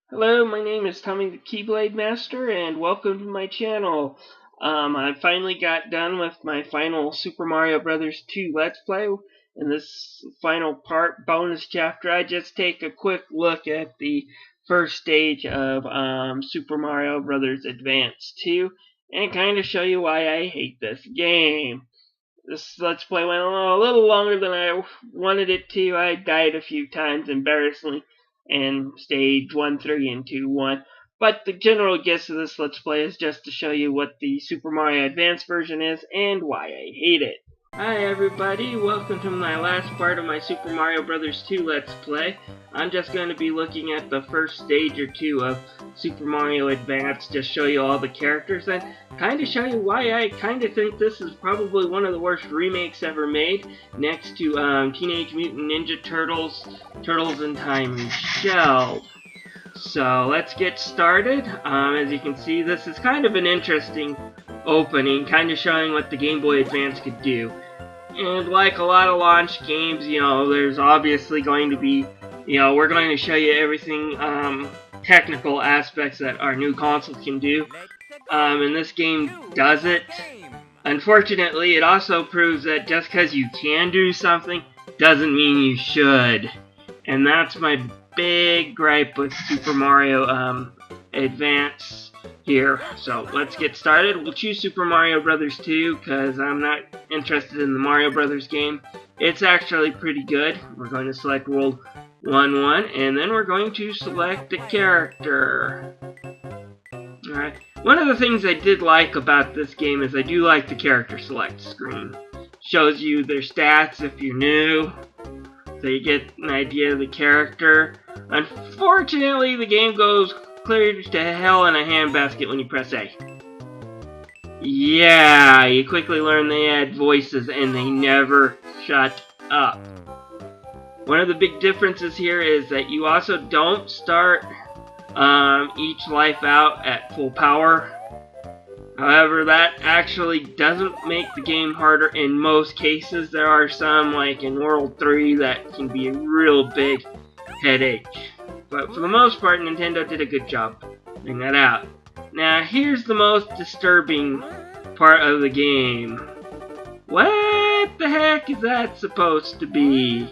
Hello, my name is Tommy the Keyblade Master, and welcome to my channel. I finally got done with my final Super Mario Bros. 2 Let's Play. In this final bonus chapter, I just take a quick look at the first stage of Super Mario Bros. Advance 2, and kind of show you why I hate this game. This Let's Play went a little longer than I wanted it to. I died a few times, embarrassingly, in stage 1, 3, and 2, 1. But the general gist of this Let's Play is just to show you what the Super Mario Advance version is and why I hate it. Hi everybody, welcome to my last part of my Super Mario Bros. 2 Let's Play. I'm just going to be looking at the first stage or two of Super Mario Advance, just show you all the characters and kind of show you why I kind of think this is probably one of the worst remakes ever made, next to Teenage Mutant Ninja Turtles, Turtles in Time Shelled. So let's get started. As you can see, this is kind of an interesting opening, kind of showing what the Game Boy Advance could do. And like a lot of launch games, there's obviously going to be, we're going to show you everything, technical aspects that our new console can do. And this game does it. Unfortunately, it also proves that just because you can do something doesn't mean you should. And that's my big gripe with Super Mario Advance here. So let's get started. We'll choose Super Mario Bros. 2 because I'm not interested in the Mario Bros. Game. It's actually pretty good. We're going to select World 1, and then we're going to select the character. Alright. One of the things I did like about this game is I do like the character select screen. Shows you their stats if you're new, so you get an idea of the character. Unfortunately, the game goes clear to hell in a handbasket when you press A. Yeah, you quickly learn they add voices and they never shut up. One of the big differences here is that you also don't start each life out at full power. However, that actually doesn't make the game harder in most cases. There are some, like in World 3, that can be a real big headache. But for the most part, Nintendo did a good job figuring that out. Now, here's the most disturbing part of the game. What the heck is that supposed to be?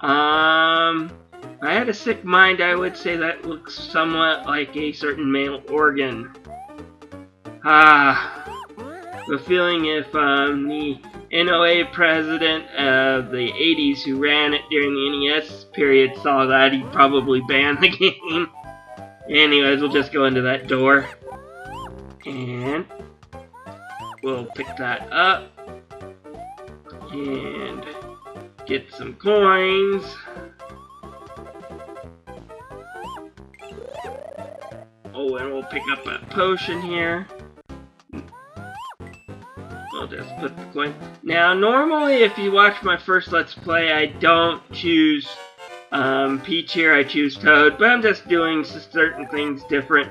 If I had a sick mind, I would say that looks somewhat like a certain male organ. The feeling if the NOA president of the 80s who ran it during the NES period saw that, he'd probably ban the game. Anyways, we'll just go into that door. And we'll pick that up. And get some coins. Oh, and we'll pick up a potion here. I'll just put the coin. Now, normally, if you watch my first Let's Play, I don't choose Peach here, I choose Toad, but I'm just doing certain things different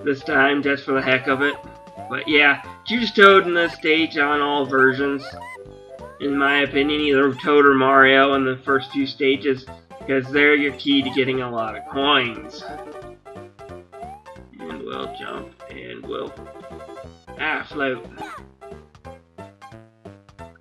this time, just for the heck of it. But yeah, choose Toad in this stage on all versions. In my opinion, either Toad or Mario in the first few stages, because they're your key to getting a lot of coins. And we'll jump, and we'll float.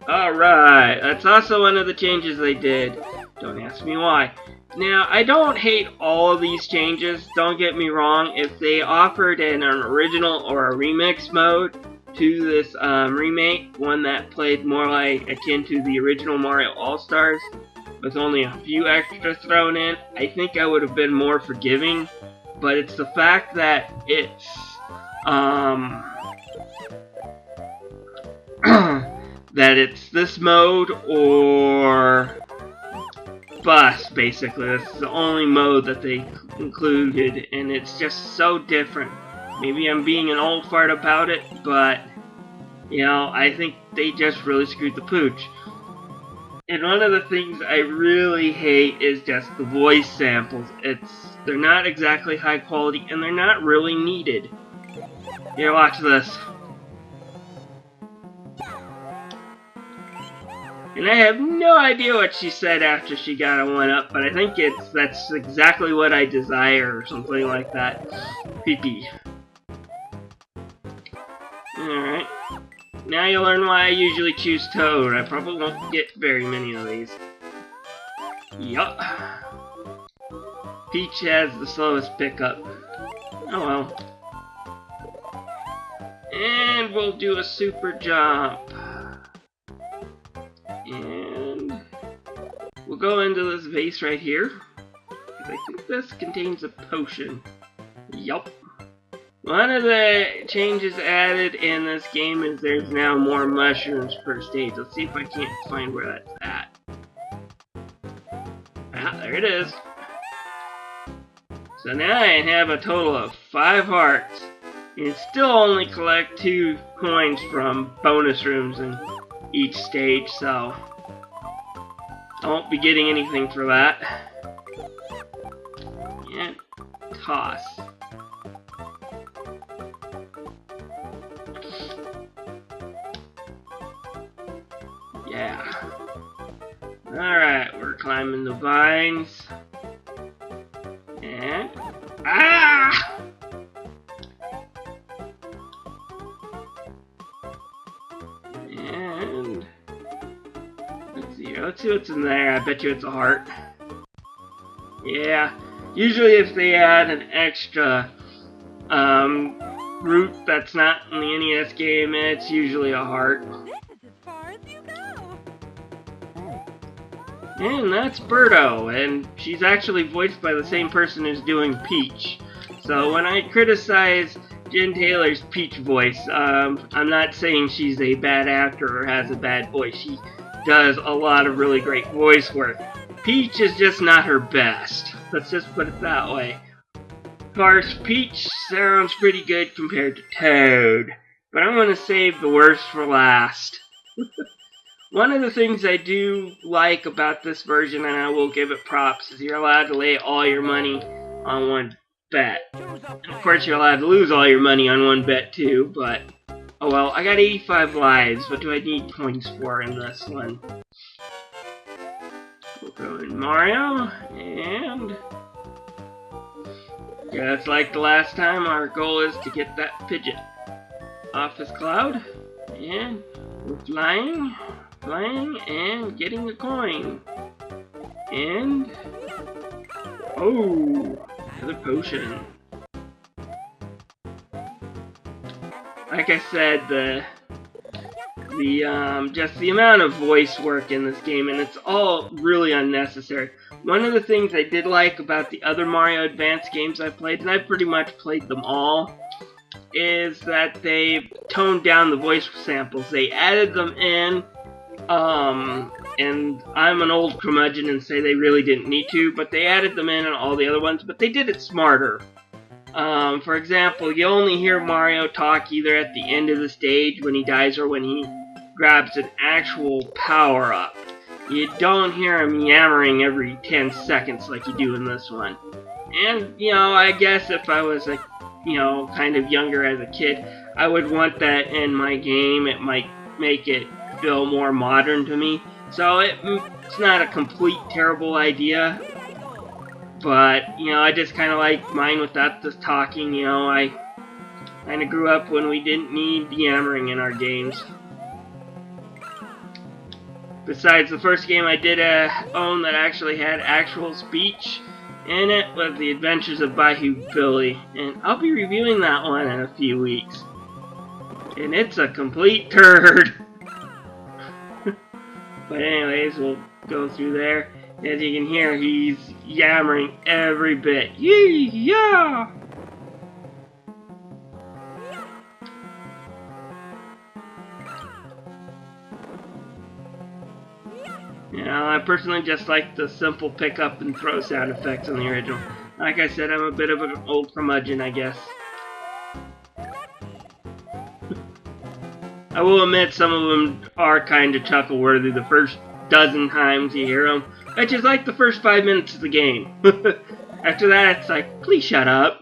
Alright, that's also one of the changes they did. Don't ask me why. Now, I don't hate all of these changes, don't get me wrong. If they offered an original or a remix mode to this remake, one that played more like akin to the original Mario All-Stars, with only a few extras thrown in, I think I would have been more forgiving. But it's the fact that it's that it's this mode or bust, basically. This is the only mode that they included, and it's just so different. Maybe I'm being an old fart about it, but I think they just really screwed the pooch. And one of the things I really hate is just the voice samples. They're not exactly high quality, and they're not really needed. Here, watch this. And I have no idea what she said after she got a 1-up, but I think that's exactly what I desire, or something like that. Pee-pee. Alright. Now you learn why I usually choose Toad. I probably won't get very many of these. Yup. Peach has the slowest pickup. Oh well. And we'll do a super jump. And we'll go into this vase right here. I think this contains a potion. Yup. One of the changes added in this game is there's now more mushrooms per stage. Let's see if I can't find where that's at. Ah, there it is. So now I have a total of 5 hearts. And still only collect 2 coins from bonus rooms in each stage, so I won't be getting anything for that. And toss. Yeah. Alright, we're climbing the vines. And... ah! And... let's see what's in there. I bet you it's a heart. Yeah. Usually if they add an extra route that's not in the NES game, it's usually a heart. And that's Birdo, and she's actually voiced by the same person who's doing Peach. So when I criticize Jen Taylor's Peach voice, I'm not saying she's a bad actor or has a bad voice. She does a lot of really great voice work. Peach is just not her best. Let's just put it that way. Of course, Peach sounds pretty good compared to Toad, but I'm going to save the worst for last. One of the things I do like about this version, and I will give it props, is you're allowed to lay all your money on one bet. And of course, you're allowed to lose all your money on one bet too, but oh well. I got 85 lives. What do I need points for in this one? We'll go in Mario, and just like the last time, our goal is to get that Pidgeot off his cloud, and we're flying, and getting a coin, and oh, another potion. Like I said, just the amount of voice work in this game, and it's all really unnecessary. One of the things I did like about the other Mario Advance games I played, and I pretty much played them all, is that they toned down the voice samples. They added them in, and I'm an old curmudgeon and say they really didn't need to, but they added them in all the other ones, but they did it smarter. For example, you only hear Mario talk either at the end of the stage when he dies or when he grabs an actual power-up. You don't hear him yammering every 10 seconds like you do in this one. And, you know, I guess if I was, kind of younger as a kid, I would want that in my game. It might make it feel more modern to me. So it's not a complete terrible idea. But, I just kind of like mine without the talking. I kind of grew up when we didn't need yammering in our games. Besides, the first game I did own that actually had actual speech in it was The Adventures of Bayou Billy. And I'll be reviewing that one in a few weeks. And it's a complete turd. But anyways, we'll go through there. As you can hear, he's yammering every bit. Yee-yah! I personally just like the simple pick up and throw sound effects on the original. Like I said, I'm a bit of an old curmudgeon, I guess. I will admit some of them are kind of chuckle-worthy the first dozen times you hear them, which is like the first 5 minutes of the game. After that, it's like, please shut up.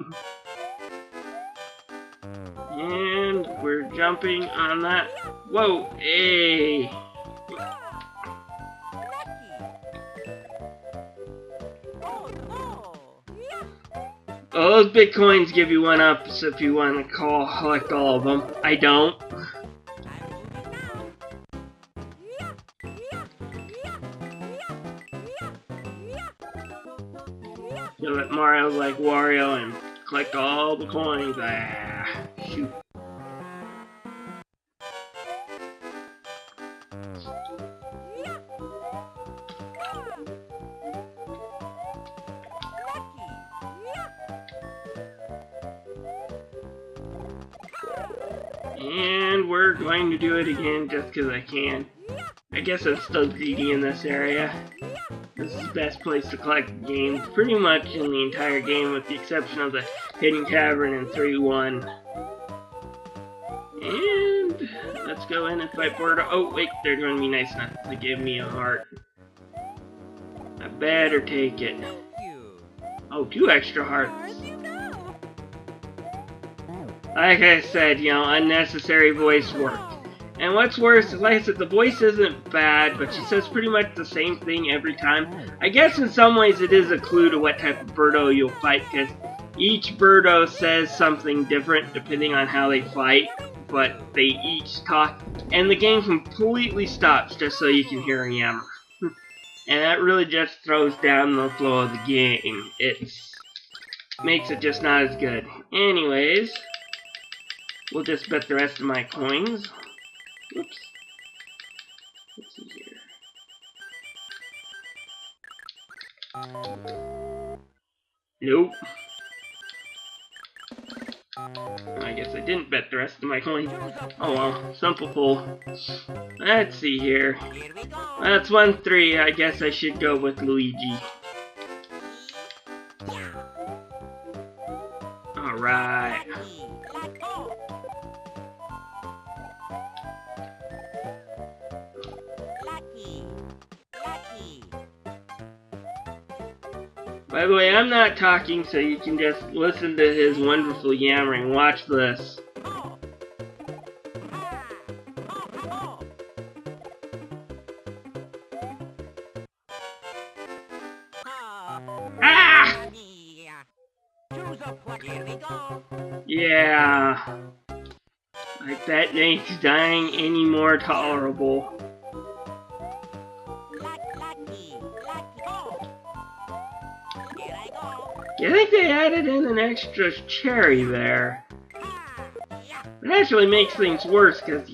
And we're jumping on that. Whoa, hey. Well, those big coins give you 1-ups if you want to collect all of them. I don't. So that Mario's like Wario and collect all the coins. Ah, shoot. And we're going to do it again just because I can. I guess I'm still greedy in this area. This is the best place to collect games, pretty much in the entire game, with the exception of the Hidden Cavern in 3-1. And let's go in and fight Birdo. Oh wait, they're going to be nice enough to give me a heart. I better take it. Oh, 2 extra hearts. Like I said, you know, unnecessary voice work. And what's worse is, like I said, the voice isn't bad, but she says pretty much the same thing every time. I guess in some ways it is a clue to what type of Birdo you'll fight, because each Birdo says something different depending on how they fight, but they each talk, and the game completely stops just so you can hear a yammer. And that really just throws down the flow of the game. It makes it just not as good. Anyways, we'll just bet the rest of my coins. Oops. Let's see here. Nope. I guess I didn't bet the rest of my coins. Oh well, simple pull. Let's see here. That's 1-3. I guess I should go with Luigi. Alright. By the way, I'm not talking, so you can just listen to his wonderful yammering. Watch this. Ah! Yeah. Like that makes dying any more tolerable. I think they added in an extra cherry there. It actually makes things worse because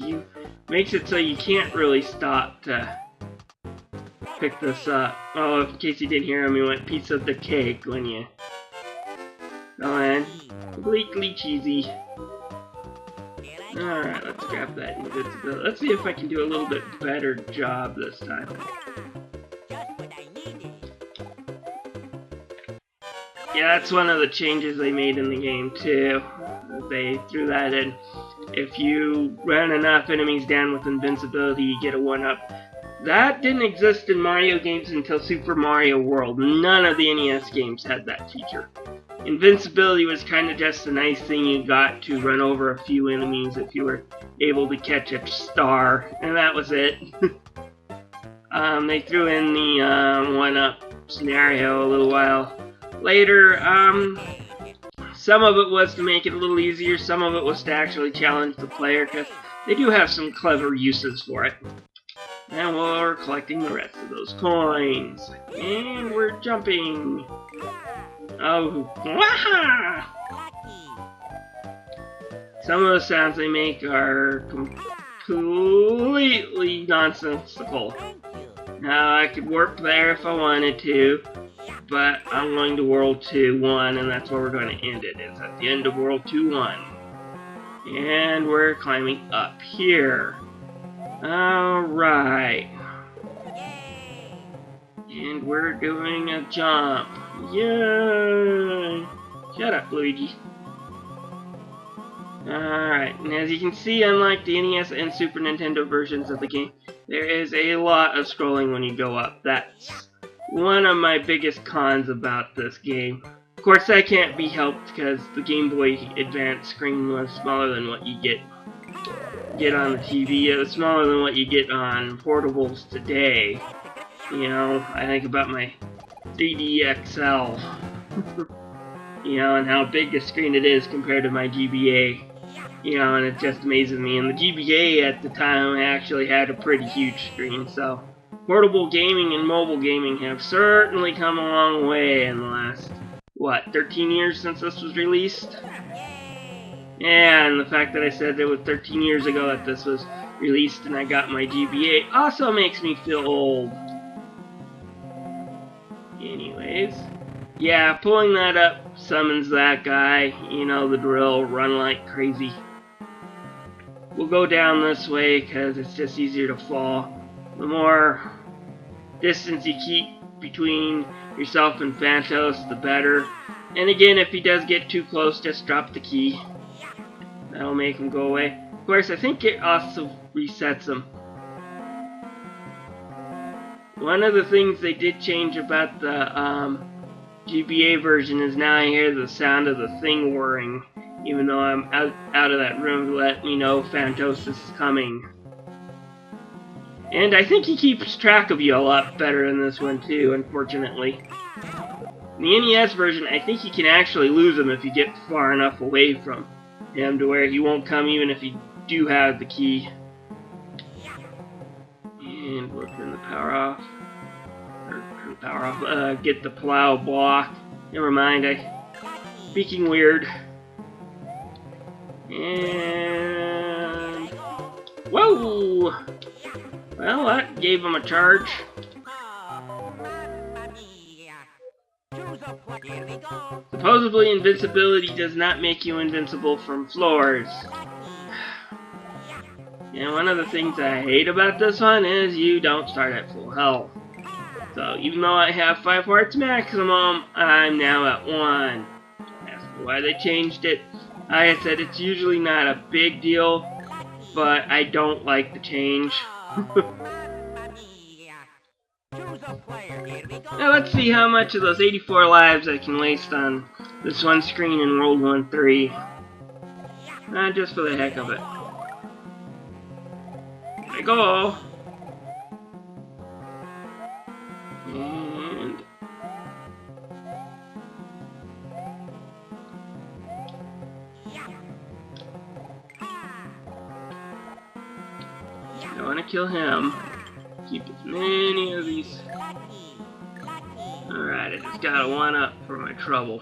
makes it so you can't really stop to pick this up. Oh, in case you didn't hear him, he went piece of the cake when you go in. Completely cheesy. Alright, let's grab that invincibility. Let's see if I can do a little bit better job this time. Yeah, that's one of the changes they made in the game too. They threw that in. If you run enough enemies down with invincibility, you get a 1-up. That didn't exist in Mario games until Super Mario World. None of the NES games had that feature. Invincibility was kind of just a nice thing you got to run over a few enemies if you were able to catch a star, and that was it. They threw in the 1-up scenario a little while later. Some of it was to make it a little easier, some of it was to actually challenge the player, because they do have some clever uses for it. And we're collecting the rest of those coins. And we're jumping. Oh, waha! Some of the sounds they make are completely nonsensical. Now, I could warp there if I wanted to, but I'm going to World 2-1, and that's where we're going to end it. It's at the end of World 2-1. And we're climbing up here. Alright. And we're doing a jump. Yay! Shut up, Luigi. Alright, and as you can see, unlike the NES and Super Nintendo versions of the game, there is a lot of scrolling when you go up. That's one of my biggest cons about this game. Of course, that can't be helped because the Game Boy Advance screen was smaller than what you get on the TV. It was smaller than what you get on portables today. You know, I think about my 3D XL. you know, and how big a screen it is compared to my GBA. You know, and it just amazes me. And the GBA at the time actually had a pretty huge screen, so portable gaming and mobile gaming have certainly come a long way in the last, what, 13 years since this was released? And the fact that I said it was 13 years ago that this was released and I got my GBA also makes me feel old. Anyways, yeah, pulling that up summons that guy, you know the drill, run like crazy. We'll go down this way because it's just easier to fall. The more distance you keep between yourself and Phantos, the better. And again, if he does get too close, just drop the key. That'll make him go away. Of course, I think it also resets him. One of the things they did change about the GBA version is now I hear the sound of the thing whirring, even though I'm out of that room to let me know Phantos is coming. And I think he keeps track of you a lot better in this one too, unfortunately. In the NES version, I think you can actually lose him if you get far enough away from him to where he won't come even if you do have the key. And we'll turn the power off. Or turn the power off. Get the plow block. Never mind, speaking weird. And whoa! Well, that gave him a charge. Supposedly, invincibility does not make you invincible from floors. And one of the things I hate about this one is you don't start at full health. So even though I have 5 hearts maximum, I'm now at 1. Ask me why they changed it. Like I said, it's usually not a big deal, but I don't like the change. Now let's see how much of those 84 lives I can waste on this one screen in World 1-3. Just for the heck of it. There we go. And I want to kill him. Keep as many of these. Alright, I just got a 1-up for my trouble.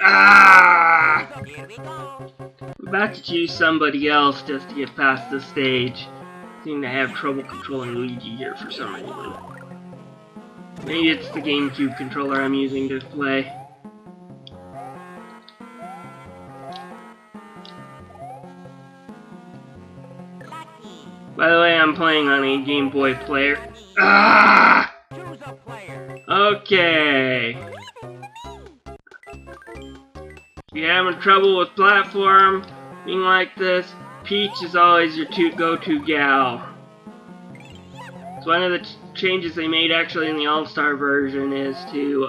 Ah! I'm about to choose somebody else just to get past this stage. I seem to have trouble controlling Luigi here for some reason. Maybe it's the GameCube controller I'm using to play. By the way, I'm playing on a Game Boy player. Ah! Okay. If you're having trouble with platform, being like this, Peach is always your go-to gal. So one of the changes they made actually in the All-Star version is to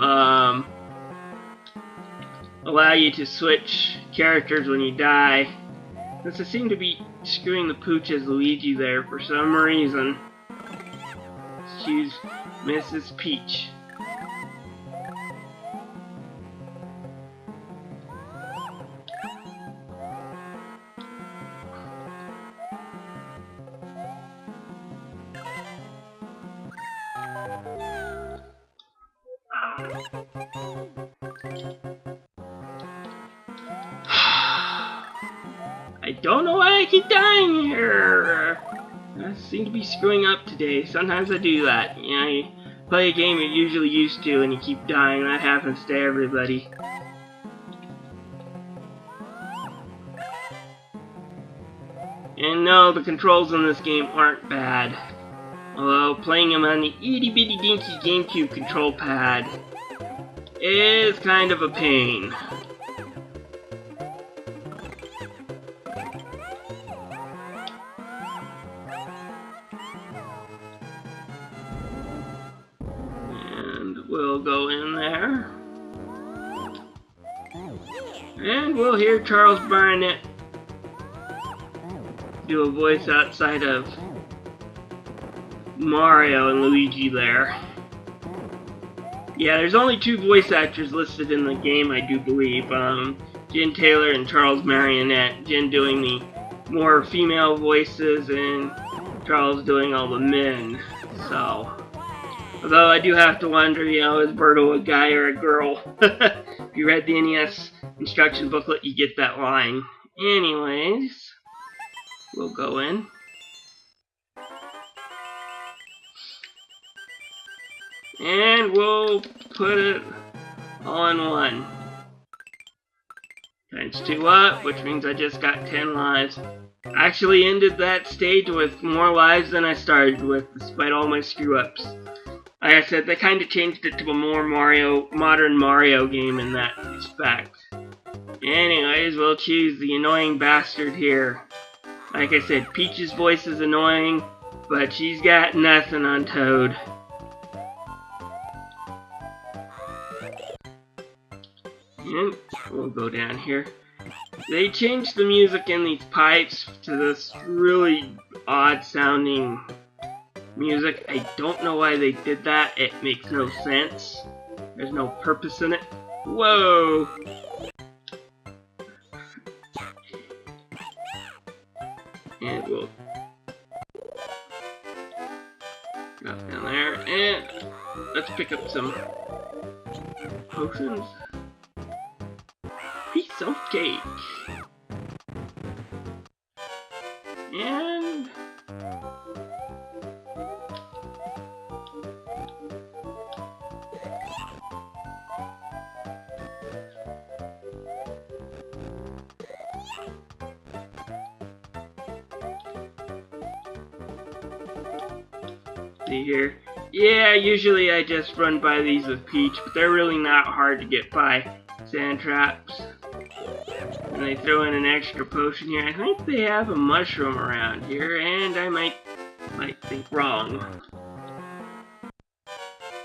allow you to switch characters when you die. Since I seem to be screwing the pooch as Luigi there for some reason. Let's choose Mrs. Peach. I don't know why I keep dying here. I seem to be screwing up today. Sometimes I do that. You know, you play a game you're usually used to and you keep dying. That happens to everybody. And no, the controls in this game aren't bad. Although playing them on the itty bitty dinky GameCube control pad is kind of a pain. We'll go in there. And we'll hear Charles Barnett do a voice outside of Mario and Luigi there. Yeah, there's only 2 voice actors listed in the game, I do believe. Jen Taylor and Charles Marionette. Jen doing the more female voices and Charles doing all the men. So, although I do have to wonder, you know, is Birdo a guy or a girl? If you read the NES instruction booklet, you get that line. Anyways, we'll go in. And we'll put it all in 1. Times 2 up, which means I just got 10 lives. I actually ended that stage with more lives than I started with, despite all my screw-ups. Like I said, they kind of changed it to a more modern Mario game in that respect. Anyways, we'll choose the annoying bastard here. Like I said, Peach's voice is annoying, but she's got nothing on Toad. And we'll go down here. They changed the music in these pipes to this really odd sounding music. I don't know why they did that. It makes no sense. There's no purpose in it. Whoa! And we'll drop down there, and let's pick up some potions. Piece of cake. And see here. Yeah, usually I just run by these with Peach, but they're really not hard to get by. Sand traps. And they throw in an extra potion here. I think they have a mushroom around here, and I might think wrong.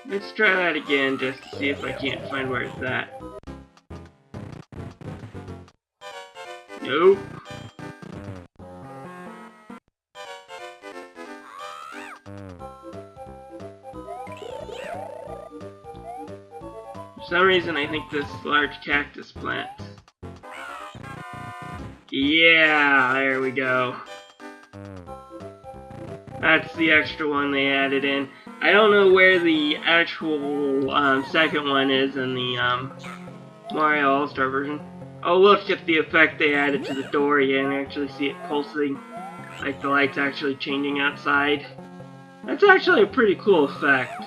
Let's try that again just to see if I can't find where it's at. Nope. For some reason I think this large cactus plant. Yeah, there we go. That's the extra one they added in. I don't know where the actual second one is in the Mario All-Star version. Oh, look at the effect they added to the door. You can actually see it pulsing, like the light's actually changing outside. That's actually a pretty cool effect.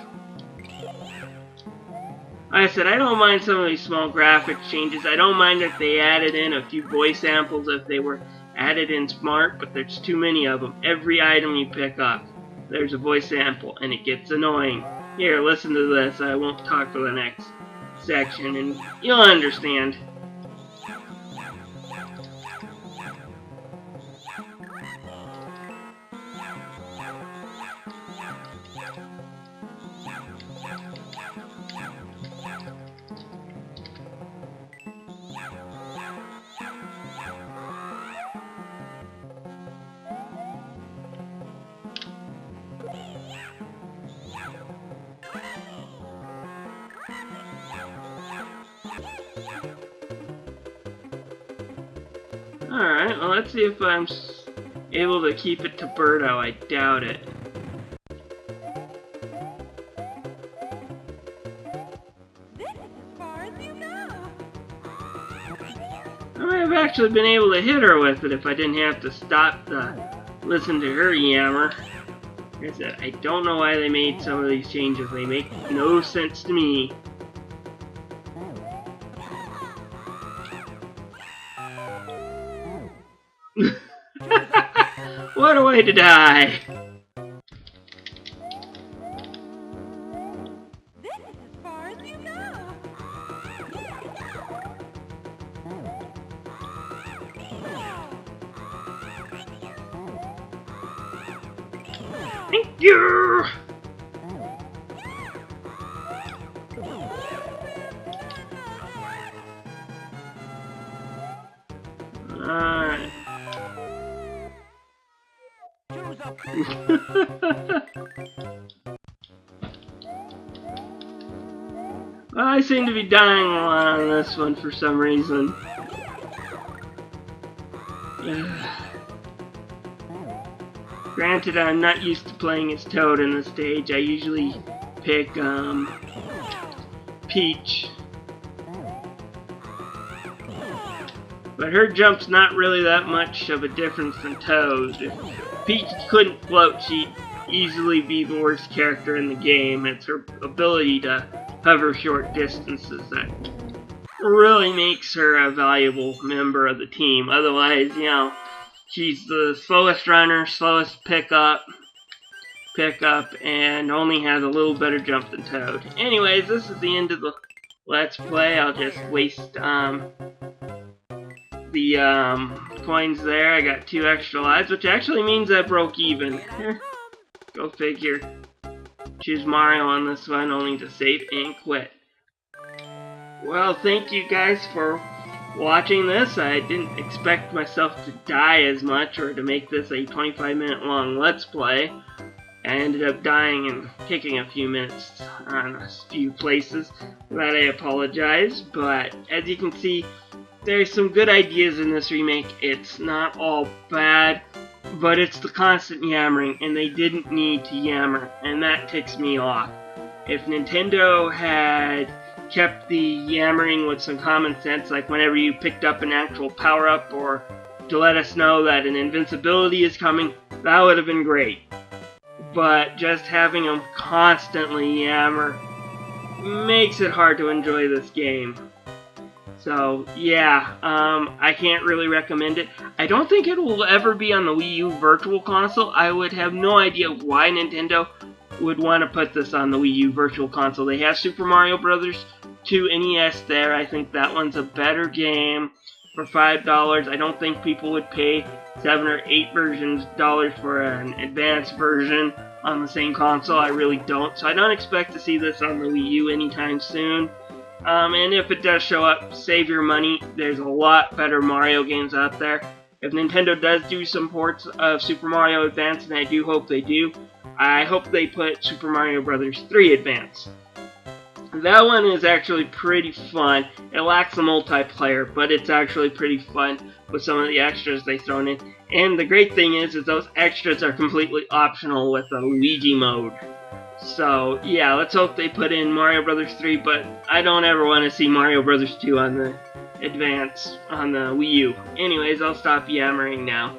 Like I said, I don't mind some of these small graphics changes. I don't mind if they added in a few voice samples if they were added in smart, but there's too many of them. Every item you pick up, there's a voice sample, and it gets annoying. Here, listen to this. I won't talk for the next section, and you'll understand. Alright, well let's see if I'm able to keep it to Birdo. I doubt it. I might have actually been able to hit her with it if I didn't have to stop to listen to her yammer. Like I said, I don't know why they made some of these changes. They make no sense to me. What a way to die! Thank you! Alright. Choose a Well, I seem to be dying a lot on this one for some reason. Granted, I'm not used to playing as Toad in this stage. I usually pick Peach. But her jump's not really that much of a difference than Toad. If Peach couldn't float, she'd easily be the worst character in the game. It's her ability to hover short distances that really makes her a valuable member of the team. Otherwise, you know, she's the slowest runner, slowest pickup, and only has a little better jump than Toad. Anyways, this is the end of the Let's Play. I'll just waste the coins there. I got 2 extra lives, which actually means I broke even. Go figure. Choose Mario on this one, only to save and quit. Well, thank you guys for watching this. I didn't expect myself to die as much or to make this a 25-minute long Let's Play. I ended up dying and taking a few minutes on a few places. For that I apologize, but as you can see, there's some good ideas in this remake. It's not all bad, but it's the constant yammering, and they didn't need to yammer, and that ticks me off. If Nintendo had kept the yammering with some common sense, like whenever you picked up an actual power-up, or to let us know that an invincibility is coming, that would have been great. But just having them constantly yammer makes it hard to enjoy this game. So, yeah, I can't really recommend it. I don't think it will ever be on the Wii U Virtual Console. I would have no idea why Nintendo would want to put this on the Wii U Virtual Console. They have Super Mario Bros. 2 NES there. I think that one's a better game for $5. I don't think people would pay $7 or $8 for an advanced version on the same console. I really don't. So I don't expect to see this on the Wii U anytime soon. And if it does show up, save your money. There's a lot better Mario games out there. If Nintendo does do some ports of Super Mario Advance, and I do hope they do, I hope they put Super Mario Bros. 3 Advance. That one is actually pretty fun. It lacks the multiplayer, but it's actually pretty fun with some of the extras they've thrown in. And the great thing is those extras are completely optional with the Luigi mode. So, yeah, let's hope they put in Mario Bros. 3, but I don't ever want to see Mario Bros. 2 on the Advance on the Wii U. Anyways, I'll stop yammering now.